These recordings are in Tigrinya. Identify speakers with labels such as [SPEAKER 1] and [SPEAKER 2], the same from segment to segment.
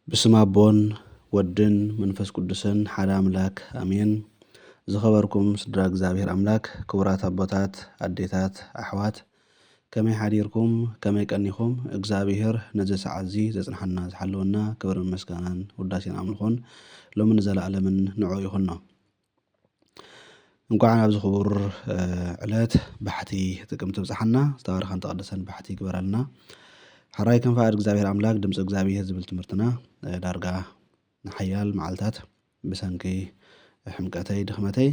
[SPEAKER 1] بسم أبون ودن منفس قدسن حدا أملاك أمين زخبركم سدراك زابير أملاك كورات أبوتات أديتات أحوات كمي حديركم كمي كأنيكم إجزابير نجس عزي زنحنا زحلونا كبر المسكانان وداسين أملخون لو من زال على من نعوي هنا نقعنا بزخبر علات بحتي تكمت بزحنا تاريخ تقدسن بحتي كبرالنا حراي كان فاعل እግዚአብሔር አምላክ ድምጽ እግዚአብሔር ዝብል ትምህርትና ዳርጋ ንሓያል መዓልታት ብሰንኪ ሕምቀተይ ድኽመተይ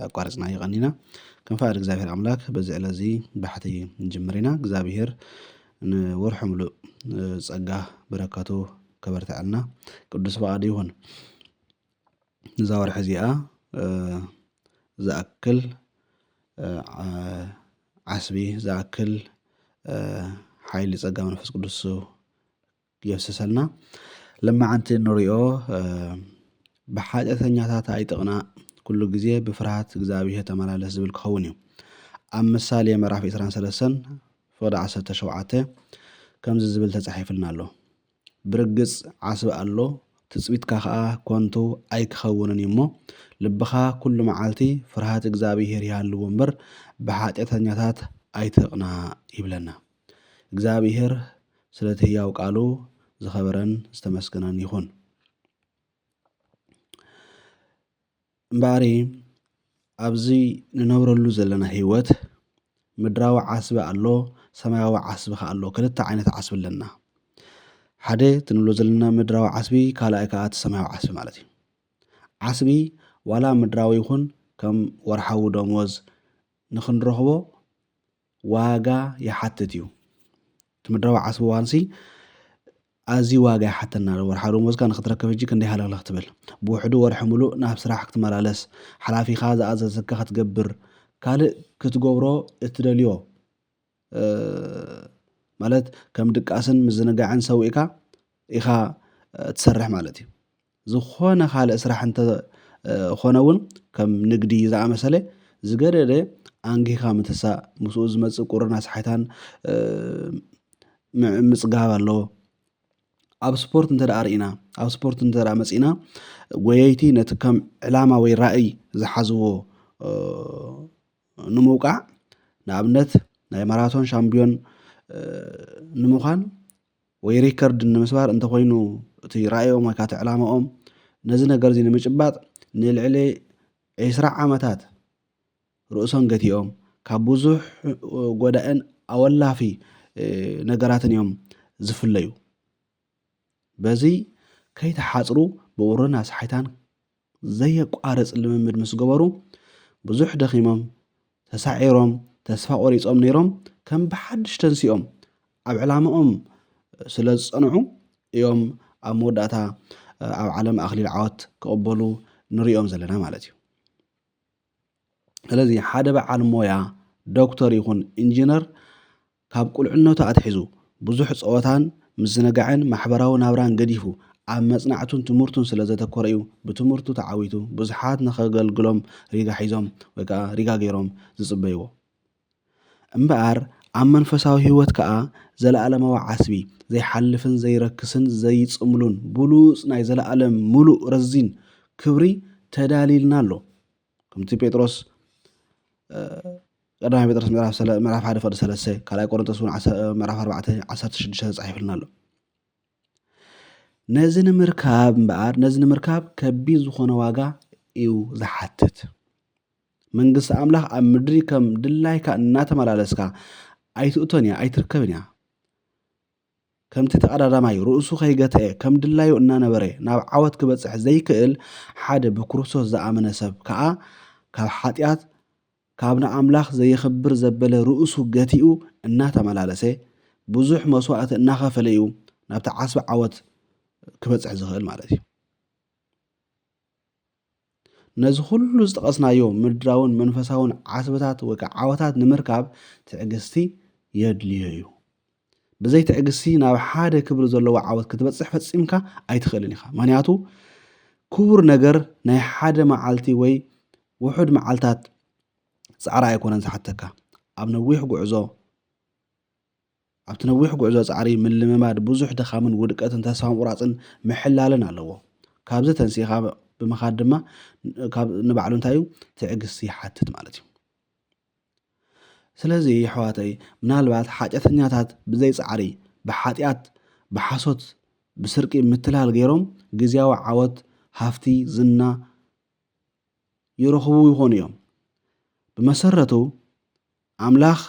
[SPEAKER 1] ኣቋርፅና ይቐኒና ከም ፈቃድ እግዚአብሔር አምላክ በዚ ዕለት እዚ ባሕቲ ንጅምር ኢና እግዚአብሔር ንወርሑ ሙሉእ ጸጋ በረከቱ ከበርትዐልና ቅዱስ ፈቃዱ ይሁን እዛ ወርሒ እዚኣ ዝኣክል ዓስቢ ዝኣክል ሓይሊ ጸጋ መንፈስ ቅዱስ يفسسلنا لما عنت نريو بحاجتኛታት አይጥቅና ኩሉ ግዜ በፍርሃት እግዚአብሔር ተመላለስ ዝብል ክኸውን እዩ ኣብ ምሳሌ ምዕራፍ 23 ፍቅዲ 17 ከምዚ ዝብል ተጻሒፍልና ኣሎ ብርግጽ ዓስብ ኣሎ ትጽቢትካ ከዓ ኮንቱ ኣይክኸውንን እሞ ልብኻ ኩሉ መዓልቲ ፍርሃት እግዚአብሔር ይሃልዎ እምበር በሓጢአተኛታት ኣይትቅና ይብለና እግዚአብሔር ስለትህያው ቃሉ ዝኸበረን ዝተመስገነን ይሁን እምበሪ ኣብዚ ንነብረሉ ዘለና ህይወት ምድራዊ ዓስቢ ኣሎ ሰማያዊ ዓስቢ ኣሎ ክልተ ዓይነት ዓስቢ ኣለና ሓደ ትንብሎ ዘለና ምድራዊ ዓስቢ ካልኣይ ከዓ ሰማያዊ ዓስቢ ማለት እዩ ዓስቢ ዋላ ምድራዊ ይኹን ከም ወርሓዊ ደሞዝ ንኽንረኽቦ ዋጋ ይሓትት እዩ ምድራዊ ዓስቢ ዋንሲ ኣዚ ዋጋ ይሓተና ወርሓዊ ደሞዝካ ንኽትረክብ እጂ ክንደይ ሃለኽለኽ ትብል ብውሕዱ ወርሒ ሙሉእ ናብ ስራሕ ክትመላለስ ሓላፊኻ ዝኣዘዘካ ክትገብር ካልእ ክትገብሮ እትደልዮ ማለት ከም ድቃስን ምዝንጋዕን ሰዊእካ ኢኻ ትሰርሕ ማለት እዩ ዝኾነ ካልእ ስራሕ እንተ ኾነ እውን ከም ንግዲ ዝኣመሰለ ዝገደደ ኣንጊኻ ምትሳእ ምስኡ ዝመጽእ ቁርና ሰሓይታን ምጽጋብ ኣሎ ኣብ ስፖርት እንተዳርኢና ኣብ ስፖርት እንተዳ መጺና ጎየይቲ ነቲ ከም ዕላማ ወይ ራእይ ዝሓዝዎ ንምውቃዕ ንኣብነት ናይ ማራቶን ሻምፒዮን ንምዃን ወይ ሪከርድ ንምስባር እንተኮይኑ እቲ ራእዮም ወይ ካቲ ዕላማኦም ነዚ ነገር እዚ ንምጭባጥ ንልዕሊ 20 ዓመታት ርእሶም ገቲኦም ካብ ብዙሕ ጎዳእን ኣወላፊ ነገራትን እዮም ዝፍለዩ በዚ ከይተሓጽሩ ብቁርና ሰሓይታን ዘየቋርጽ ልምምድ ምስ ገበሩ ብዙሕ ደኺሞም ተሳዒሮም ተስፋ ቆሪጾም ነይሮም ከም ብሓድሽ ተንሲኦም ኣብ ዕላማኦም ስለ ዝጸንዑ እዮም ኣብ መወዳእታ ኣብ ዓለም ኣኽሊል ዓወት ክቕበሉ ንሪኦም ዘለና ማለት እዩ ስለዚ ሓደ በዓል ሞያ ዶክተር ይኹን ኢንጂነር ካብ ቁልዕነቱ ኣትሒዙ ብዙሕ ፀወታን ምዝነጋዕን ማሕበራዊ ናብራን ገዲፉ ኣብ መጽናዕቱን ትምህርቱን ስለ ዘተኮረ እዩ ብትምህርቱ ተዓዊቱ ብዙሓት ንኸገልግሎም ሪጋ ሒዞም ወይ ከዓ ሪጋ ገይሮም ዝጽበይዎ እምበኣር ኣብ መንፈሳዊ ህይወት ከዓ ዘለኣለማዊ ዓስቢ ዘይሓልፍን ዘይረክስን ዘይጽምሉን ብሉጽ ናይ ዘለኣለም ሙሉእ ረዚን ክብሪ ተዳሊልና ኣሎ ከምቲ ጴጥሮስ ቀዳማይ ጴጥሮስ ምዕራፍ 1 ፍቅዲ 3 ካልኣይ ቆሮንቶስ ምዕራፍ 4 16 ተጻሒፍልና ኣሎ ነዚ ንምርካብ እምበኣር ነዚ ንምርካብ ከቢድ ዝኾነ ዋጋ እዩ ዝሓትት መንግስቲ ኣምላኽ ኣብ ምድሪ ከም ድላይካ እናተመላለስካ ኣይትእቶን እያ ኣይትርከብን እያ ከምቲ ተቐዳዳማይ ርእሱ ከይገትዐ ከም ድላዩ እናነበረ ናብ ዓወት ክበጽሕ ዘይክእል ሓደ ብክርስቶስ ዝኣመነ ሰብ ከዓ ካብ ሓጢኣት ካብ ንኣምላኽ ዘይኽብር ዘበለ ርእሱ ገቲኡ እናተመላለሰ ብዙሕ መስዋዕቲ እናኸፈለ እዩ ናብቲ ዓስቢ ዓወት ክበጽሕ ዝኽእል ማለት እዩ ነዚ ኩሉ ዝጠቐስናዮ ምድራውን መንፈሳውን ዓስብታት ወይ ከዓ ዓወታት ንምርካብ ትዕግስቲ የድልዮ እዩ ብዘይ ትዕግስቲ ናብ ሓደ ክብሪ ዘለዎ ዓወት ክትበጽሕ ፈጺምካ ኣይትኽእልን ኢኻ ምክንያቱ ክቡር ነገር ናይ ሓደ መዓልቲ ወይ ውሑድ መዓልታት ጻዕራ ኣይኮነን ዝሓተካ ኣብ ነዊሕ ጉዕዞ ኣብቲ ነዊሕ ጉዕዞ ጻዕሪ ምልምማድ ብዙሕ ድኻምን ውድቀትን ተስፋ ምቁራፅን ምሕላልን ኣለዎ ካብዚ ተንሲኻ ብምኻድ ድማ ንባዕሉ እንታይ እዩ ትዕግስቲ ይሓትት ማለት እዩ ስለዚ ኣሕዋተይ ምናልባት ሓጢአተኛታት ብዘይ ጻዕሪ ብሓጢአት ብሓሶት ብስርቂ ምትላል ገይሮም ግዝያዊ ዓወት ሃፍቲ ዝና ይረኽቡ ይኾኑ እዮም ብመሰረቱ ኣምላኽ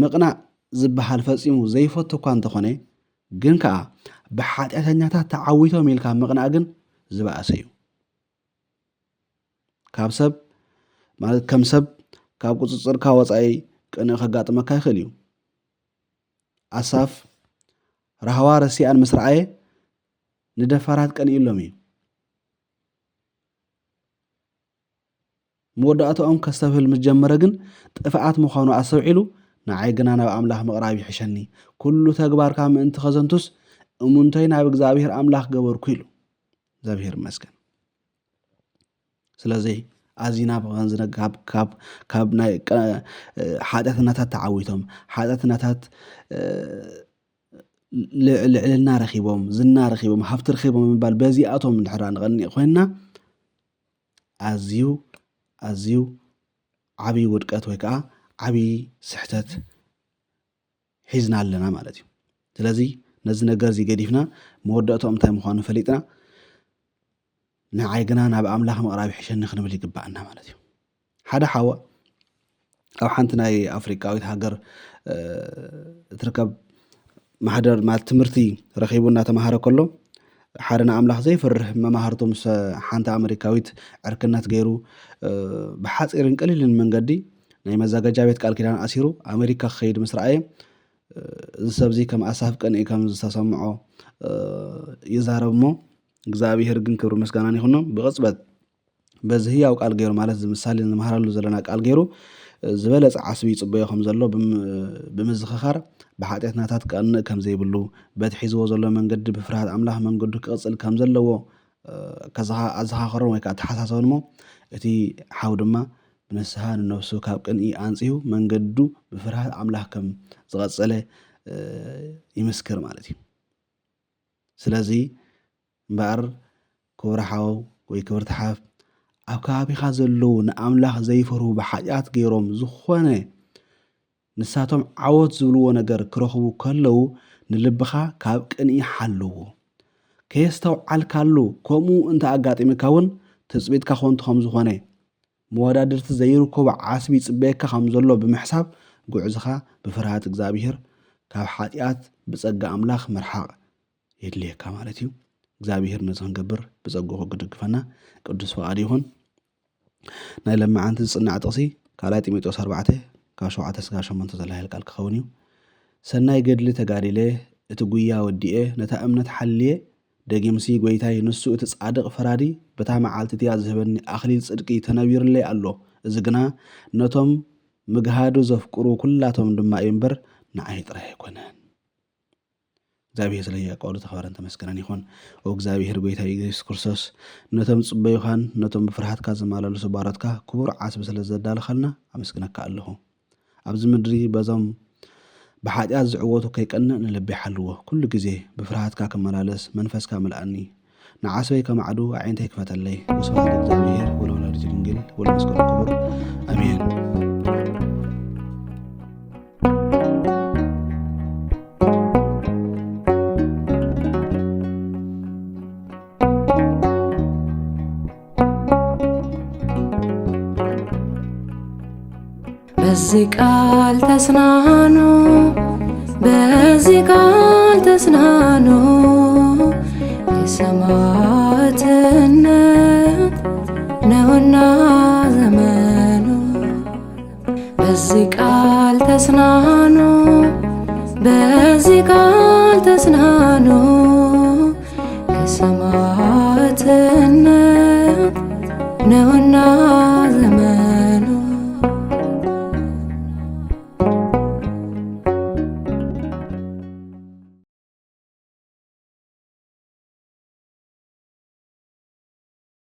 [SPEAKER 1] ምቕናዕ ዝበሃል ፈጺሙ ዘይፈቱ እኳ እንተኾነ ግን ከዓ ብሓጢአተኛታት ተዓዊቶም ኢልካ ምቕናዕ ግን ዝበኣሰ እዩ ካብ ሰብ ማለት ከም ሰብ ካብ ቁፅፅርካ ወፃኢ ቅንዕ ከጋጥመካ ይኽእል እዩ ኣሳፍ ረሃዋ ረሲኣን ምስ ረኣየ ንደፋራት ቀኒኢሎም እዩ መወዳእቶኦም ከስተብህል ምስ ጀመረ ግን ጥፍኣት ምዃኑ ኣሰብዒሉ ንዓይ ግና ናብ ኣምላኽ ምቕራብ ይሕሸኒ ኩሉ ተግባርካ ምእንቲ ኸዘንቱስ እሙንተይ ናብ እግዚኣብሔር ኣምላኽ ገበርኩ ኢሉ እግዚኣብሔር ይመስገን ስለዚ ኣዚና ብኸንዝነጋብ ካብ ናይ ሓጢአተኛታት ተዓዊቶም ሓጢአተኛታት ልዕልና ረኺቦም ዝና ረኺቦም ሃብቲ ረኺቦም ምባል በዚኣቶም እንድሕር ንቐኒዕ ኮይንና ኣዝዩ ዓብይ ውድቀት ወይ ከዓ ዓብይ ስሕተት ሒዝና ኣለና ማለት እዩ ስለዚ ነዚ ነገር እዚ ገዲፍና መወዳእቶም እንታይ ምዃኑ ፈሊጥና ንዓይ ግና ናብ ኣምላኽ ምቕራብ ይሕሸኒ ክንብል ይግባአና ማለት እዩ ሓደ ሓዋ ኣብ ሓንቲ ናይ ኣፍሪካዊት ሃገር እትርከብ ማሕደር ማለት ትምህርቲ ረኺቡ እናተምሃረ ከሎ ሓደ ንኣምላኽ ዘይፈርህ መማሃርቶ ምስ ሓንቲ ኣሜሪካዊት ዕርክነት ገይሩ ብሓፂርን ቀሊልን መንገዲ ናይ መዘጋጃ ቤት ቃል ኪዳን ኣሲሩ ኣሜሪካ ክኸይድ ምስ ረኣየ እዚ ሰብ እዚ ከም ኣሳፍ ቀኒኢ ከም ዝተሰምዖ ይዛረብ እሞ እግዚኣብሔር ግን ክብሪ ምስጋናን ይኹኖ ብቕፅበት በዚ ህያው ቃል ገይሩ ማለት ምሳሌ ንምሃረሉ ዘለና ቃል ገይሩ ዝበለፀ ዓስቢ ይፅበዮ ከም ዘሎ ብምዝኽኻር ብሓጢአተኛታት ቀንዕ ከም ዘይብሉ በቲ ሒዝዎ ዘሎ መንገዲ ብፍርሃት ኣምላኽ መንገዱ ክቕፅል ከም ዘለዎ ኣዘኻኽሮን ወይ ከዓ ተሓሳሰብን እሞ እቲ ሓው ድማ ብንስሓ ንነፍሱ ካብ ቅንኢ ኣንጽዩ መንገዱ ብፍርሃት ኣምላኽ ከም ዝቐፀለ ይምስክር ማለት እዩ ስለዚ እምበኣር ክብሪ ሓው ወይ ክብርቲ ሓፍ ኣብ ከባቢኻ ዘለዉ ንኣምላኽ ዘይፈርሁ ብሓጢአት ገይሮም ዝኾነ ንሳቶም ዓወት ዝብልዎ ነገር ክረኽቡ ከለዉ ንልብኻ ካብ ቅንኢ ሓልዎ ከየስተውዓልካሉ ከምኡ እንተ ኣጋጢምካ እውን ትፅቢትካ ኾንቱ ከም ዝኾነ መወዳድርቲ ዘይርከቡ ዓስቢ ይፅበየካ ከም ዘሎ ብምሕሳብ ጉዕዝኻ ብፍርሃት እግዚኣብሔር ካብ ሓጢአት ብጸጋ ኣምላኽ መርሓቕ የድልየካ ማለት እዩ እግዚኣብሔር ነዚ ክንገብር ብጸጉሑ ክድግፈና ቅዱስ ፈቃዲ ይኹን ናይ ለማዓንቲ ዝጽናዕ ጥቕሲ ካልኣይ ጢሞቴዎስ 4 ካብ 7-8 ዘላህል ቃል ክኸውን እዩ ሰናይ ገድሊ ተጋዲለ እቲ ጉያ ወዲኤ ነታ እምነት ሓልየ ደጊምሲ ጎይታይ ንሱ እቲ ጻድቕ ፈራዲ በታ መዓልቲ እቲያ ዝህበኒ ኣኽሊል ጽድቂ ተነቢርለይ ኣሎ እዚ ግና ነቶም ምግሃዱ ዘፍቅሩ ኩላቶም ድማ እዩ እምበር ንዓይ ጥራይ ኣይኮነን እግዚአብሔር ስለያቀሉ ተኸበረን ተመስገነን ይኹን እግዚአብሔር ጎይታይ ኢየሱስ ክርስቶስ ነቶም ጽበዩኻን ነቶም ብፍርሃትካ ዝማላለሱ ባሮትካ ክቡር ዓስቢ ስለ ዘዳልኸልና ኣመስግነካ ኣለኹ ኣብዚ ምድሪ በዞም ብሓጢአት ዝዕወቱ ከይቀንዕ ንልቢ ይሓልዎ ኩሉ ግዜ ብፍርሃትካ ክመላለስ መንፈስካ መልኣኒ ንዓስበይ ከማዕዱ ኣዒንተይ ክፈተለይ ወስብሐት ለእግዚአብሔር ወለወላዲቱ ድንግል ወለመስቀሉ ክቡር ኣሜን
[SPEAKER 2] በዚህ ቃል ተጽናኑ የሰማዕትነት ነውና ዘመኑ በዚህ ቃል ተጽናኑ የሰማዕትነት